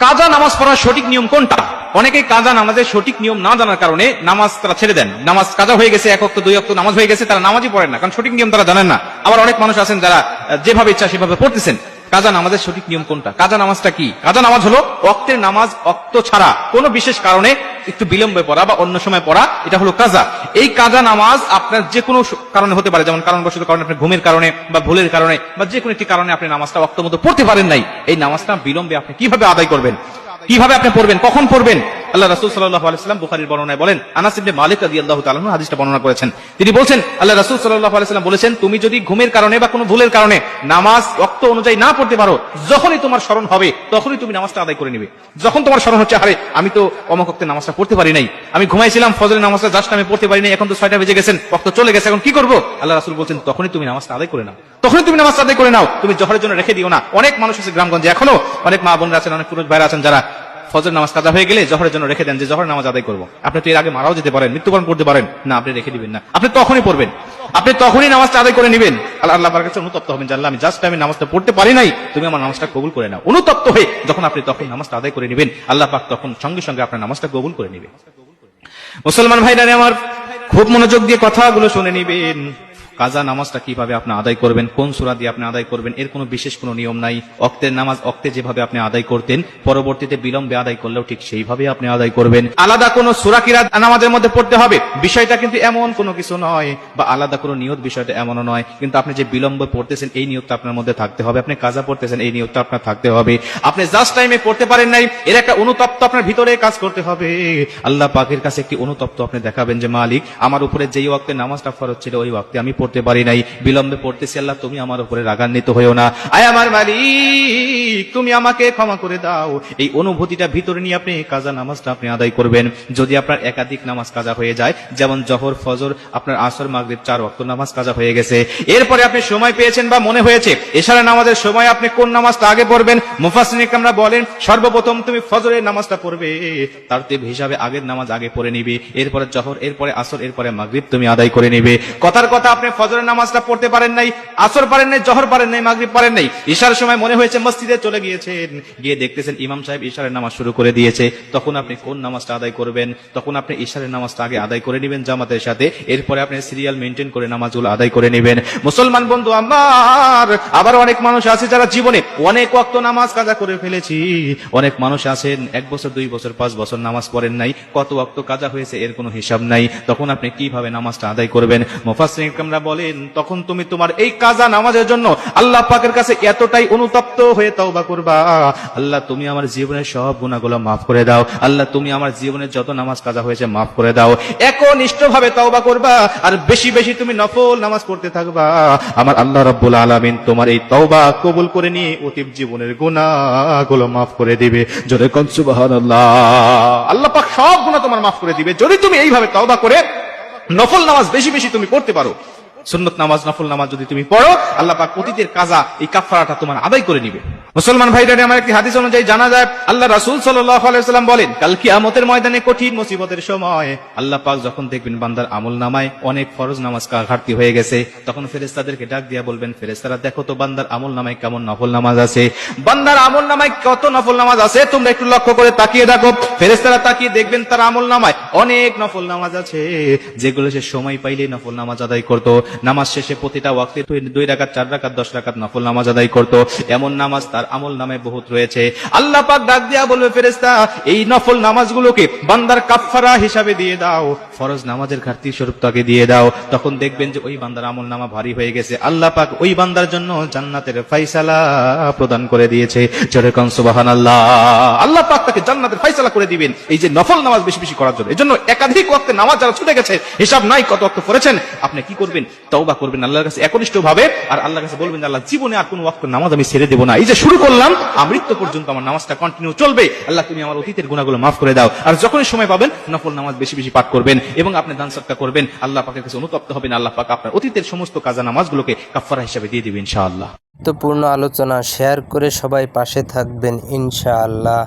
কাজা নামাজ পড়ার সঠিক নিয়ম কোনটা? অনেকেই কাজা নামাজের সঠিক নিয়ম না জানার কারণে নামাজ তারা ছেড়ে দেন। নামাজ কাজা হয়ে গেছে, 1 ওয়াক্ত 2 ওয়াক্ত নামাজ হয়ে গেছে, তারা নামাজই পড়েন না, কারণ সঠিক নিয়ম তারা জানেন না। আবার অনেক মানুষ আছেন যারা যেভাবে ইচ্ছা সেভাবে পড়তেছেন। কাজা নামাজের সঠিক নিয়ম কোনটা? কাজা নামাজটা কি? কাজা নামাজ হলো ওয়াক্তের নামাজ ওয়াক্ত ছাড়া কোনো বিশেষ কারণে একটু বিলম্বে পড়া বা অন্য সময় পড়া, এটা হলো কাজা। এই কাজা নামাজ আপনার যে কোনো কারণে হতে পারে, যেমন কারণবশত কারণে, আপনার ঘুমের কারণে বা ভুলের কারণে বা যে কোনো একটি কারণে আপনি নামাজটা ওয়াক্ত মতো পড়তে পারেন নাই। এই নামাজটা বিলম্বে আপনি কিভাবে আদায় করবেন, কিভাবে আপনি পড়বেন, কখন পড়বেন? আল্লাহ রাসূল সাল্লাল্লাহু আলাইহি ওয়াসাল্লাম বুখারীর বর্ণনায় বলেন, আনাস ইবনে মালিক রাদিয়াল্লাহু তাআলা আনহু হাদিসটা বর্ণনা করেছেন। তিনি বলেন, আল্লাহ রাসূল সাল্লাল্লাহু আলাইহি ওয়াসাল্লাম বলেছেন, তুমি যদি ঘুমের কারণে বা কোনো ভুলের কারণে নামাজ ওয়াক্ত অনুযায়ী না পড়তে পারো, যখনই তোমার স্মরণ হবে তখনই তুমি নামাজটা আদায় করে নিবে। যখন তোমার স্মরণ হচ্ছে, আরে আমি তো অমুক ওয়াক্তে নামাজটা পড়তে পারি নাই, আমি ঘুমাইছিলাম, ফজরের নামাজটা জাস্ট আমি পড়তে পারি নাই, এখন তো 6টা বেজে গেছেন, ওয়াক্ত চলে গেছে, এখন কি করব? আল্লাহ রাসূল বলেন, তখনই তুমি নামাজটা আদায় করে নাও, তখনই তুমি নামাজটা আদায় করে নাও, তুমি জোহরের জন্য রেখে দিও না। অনেক মানুষ আছে গ্রামগঞ্জে, এখনো অনেক মা বোনরা আছেন, অনেক পুরুষ ভাইরা আছেন যারা ফজর নামাজ কাজা হয়ে গেলে জোহরের জন্য রেখে দেন, যে জোহর নামাজ আদায় করবো। আপনি তো এর আগে মারাও যেতে পারেন, মৃত্যুবরণ করতে পারেন, না আপনি রেখে দিবেন না, আপনি তখনই পড়বেন, আপনি তখনই নামাজটা আদায় করে নেবেন। আল্লাহ পাকের কাছে অনুতপ্ত হবেন যে আল্লাহ, আমি জাস্ট আমি নামাজটা পড়তে পারি নাই, তুমি আমার নামাজটা কবুল করে নাও। অনুতপ্ত হয়ে যখন আপনি তখন নামাজটা আদায় করে নেবেন, আল্লাহ পাক তখন সঙ্গে সঙ্গে আপনার নামাজটা কবুল করে নেবেন। মুসলমান ভাইরা আমার, খুব মনোযোগ দিয়ে কথাগুলো শুনে নিবেন। কাজা নামাজটা কিভাবে আপনি আদায় করবেন, কোন সূরা দিয়ে আপনি আদায় করবেন, এর কোনো বিশেষ কোনো নিয়ম নাই। ওয়াক্তের নামাজ ওয়াক্তে যেভাবে আপনি আদায় করতেন, পরবর্তীতে বিলম্বে আদায় করলেও ঠিক সেইভাবে আপনি আদায় করবেন। আলাদা কোনো সূরা কিরাত নামাজের মধ্যে পড়তে হবে বিষয়টা কিন্তু এমন কোনো কিছু নয়, বা আলাদা কোনো নিয়ত বিষয়টা এমনও নয়। কিন্তু আপনি যে বিলম্বে পড়তেছেন এই নিয়তটা আপনার মধ্যে থাকতে হবে, আপনি কাজা পড়তেছেন এই নিয়তটা আপনার থাকতে হবে। আপনি জাস্ট টাইমে পড়তে পারেন নাই, এর একটা অনুতপ্ত আপনার ভিতরে কাজ করতে হবে। আল্লাহ পাকের কাছে একটি অনুতপ্ত আপনি দেখাবেন যে মালিক, আমার উপরে যেই ওয়াক্তে নামাজটা ফরজ ছিল ওই ওয়াক্তে আমি পড়তে পারি নাই, বিলম্বে পড়তেছি, আল্লাহ তুমি আমার উপরে রাগান্বিত হইও না, আয় আমার মালিক তুমি আমাকে ক্ষমা করে দাও। এই অনুভূতিটা ভিতরে নিয়ে আপনি কাজা নামাজটা আপনি আদায় করবেন। যদি আপনার একাধিক নামাজ কাজা হয়ে যায়, যেমন জোহর, ফজর, আপনার আসর, মাগরিব 4 ওয়াক্ত নামাজ কাজা হয়ে গেছে, এরপরে আপনি সময় পেয়েছেন বা মনে হয়েছে এশারের নামাজের সময় আপনি কোন নামাজটা আগে পড়বেন, মুফাসসিরিন ইকরামরা বলেন সর্বপ্রথম তুমি ফজরের নামাজটা পড়বে, তারতিব হিসাবে আগের নামাজ আগে পড়ে নিবে, এরপরে জোহর, এরপরে আসর, এরপরে মাগরিব তুমি আদায় করে নিবে। কথার কথা, আপনি ফজরের নামাজটা পড়তে পারেন নাই, আসর পারেন নাই, জোহর পারেন নাই, মাগরিব পারেন নাই, ইশার সময় মনে হয়েছে মসজিদে চলে গিয়েছেন, গিয়ে দেখতেছেন ইমাম সাহেব ইশারের নামাজ শুরু করে দিয়েছে, তখন আপনি কোন নামাজটা আদায় করবেন? তখন আপনি ইশারের নামাজটা আগে আদায় করে নেবেন জামাতের সাথে, এরপরে আপনি সিরিয়াল মেইনটেইন করে নামাজগুলো আদায় করে নেবেন। মুসলমান বন্ধু আমার, আবার অনেক মানুষ আছে যারা জীবনে অনেক ওয়াক্ত নামাজ কাজা করে ফেলেছি। অনেক মানুষ আছেন 1 বছর 2 বছর 5 বছর নামাজ পড়েন নাই, কত ওয়াক্ত কাজা হয়েছে এর কোনো হিসাব নাই। তখন আপনি কিভাবে নামাজটা আদায় করবেন? মুফাসসিরিন ইকরামরা বলেন, তখন তুমি তোমার এই কাজা নামাজের জন্য আল্লাহ পাকের কাছে এতটাই অনুতপ্ত হয়ে তওবা করবা, আল্লাহ তুমি আমার জীবনের সব গুনাহগুলো মাফ করে দাও, আল্লাহ তুমি আমার জীবনের যত নামাজ কাজা হয়েছে মাফ করে দাও। একনিষ্ঠভাবে তওবা করবা আর বেশি বেশি তুমি নফল নামাজ পড়তে থাকবা। আমার আল্লাহ রাব্বুল আলামিন তোমার এই তওবা কবুল করে নিয়ে অতীত জীবনের গুনাহগুলো মাফ করে দিবে। জোরে কোন সুবহানাল্লাহ। আল্লাহ পাক সব গুনাহ তোমার মাফ করে দিবে যদি তুমি এইভাবে তওবা করে নফল নামাজ বেশি বেশি তুমি পড়তে পারো। সুন্নত নামাজ, নফল নামাজ যদি তুমি পড়ো, আল্লাহ পাক অতীতের কাজা এই কাফারাটা তোমার আদায় করে নিবে। মুসলমান ভাইরা আমার, একটি হাদিস অনুযায়ী জানা যায় আল্লাহ রাসূল সাল্লাল্লাহু আলাইহি ওয়াসাল্লাম বলেন, কাল কিয়ামতের ময়দানে কঠিন মুসিবতের সময় আল্লাহ পাক যখন দেখবেন বান্দার আমল নামায় অনেক ফরজ নামাজ ঘাটতি হয়ে গেছে, তখন ফেরেশতাদেরকে ডাক দিয়া বলবেন, ফেরেশতারা দেখো তো বান্দার আমল নামায় কেমন নফল নামাজ আছে, বান্দার আমল নামায় কত নফল নামাজ আছে তোমরা একটু লক্ষ্য করে তাকিয়ে দেখো। ফেরেশতারা তাকিয়ে দেখবেন তার আমল নামায় অনেক নফল নামাজ আছে, যেগুলো সে সময় পাইলে নফল নামাজ আদায় করতো। নামাজ শেষে প্রতিটা ওয়াক্তে 2 রাকাত, 4 রাকাত, 10 রাকাত নফল নামাজ আদায় করতো। এমন নামাজ তার আমল নামে বহুত রয়েছে। আল্লাহ পাক ডাক দিয়া বলবে, ফেরেশতা এই নফল নামাজগুলোকে বান্দার কাফারা হিসাবে দিয়ে দাও, ফরজ নামাজের ঘাটতি স্বরূপ তাকে দিয়ে দাও। তখন দেখবেন যে ওই বান্দার আমল নামা ভারী হয়ে গেছে, আল্লাহ পাক ওই বান্দার জন্য জান্নাতের ফয়সালা প্রদান করে দিয়েছে। জোরে কোন সুবহানাল্লাহ। আল্লাহ পাক তাকে জান্নাতের ফয়সালা করে দিবেন এই যে নফল নামাজ বেশি বেশি করার জন্য। এজন্য একাধিক ওয়াক্তে নামাজ যারা ছুটে গেছে, হিসাব নাই কত ওয়াক্ত পড়েছেন, আপনি কি করবেন? তওবা করবেন আল্লাহর কাছে একনিষ্ঠভাবে, আর আল্লাহর কাছে বলবেন, আল্লাহ জীবনে আর কোনো ওয়াক্ত নামাজ আমি ছেড়ে দেব না, এই যে শুরু করলাম মৃত্যু পর্যন্ত আমার নামাজটা কন্টিনিউ চলবে, আল্লাহ তুমি আমার অতীতের গুনাহগুলো মাফ করে দাও। আর যখনই সময় পাবেন নফল নামাজ বেশি বেশি পাঠ করবেন এবং আপনি দান সদকা করবেন, আল্লাহ পাকের কাছে অনুতপ্ত হবেন, আল্লাহ পাক আপনার অতীতের সমস্ত কাজা নামাজগুলোকে কাফারা হিসেবে দিয়ে দিবেন ইনশাআল্লাহ। তো পূর্ণ আলোচনা শেয়ার করে সবাই পাশে থাকবেন ইনশাআল্লাহ।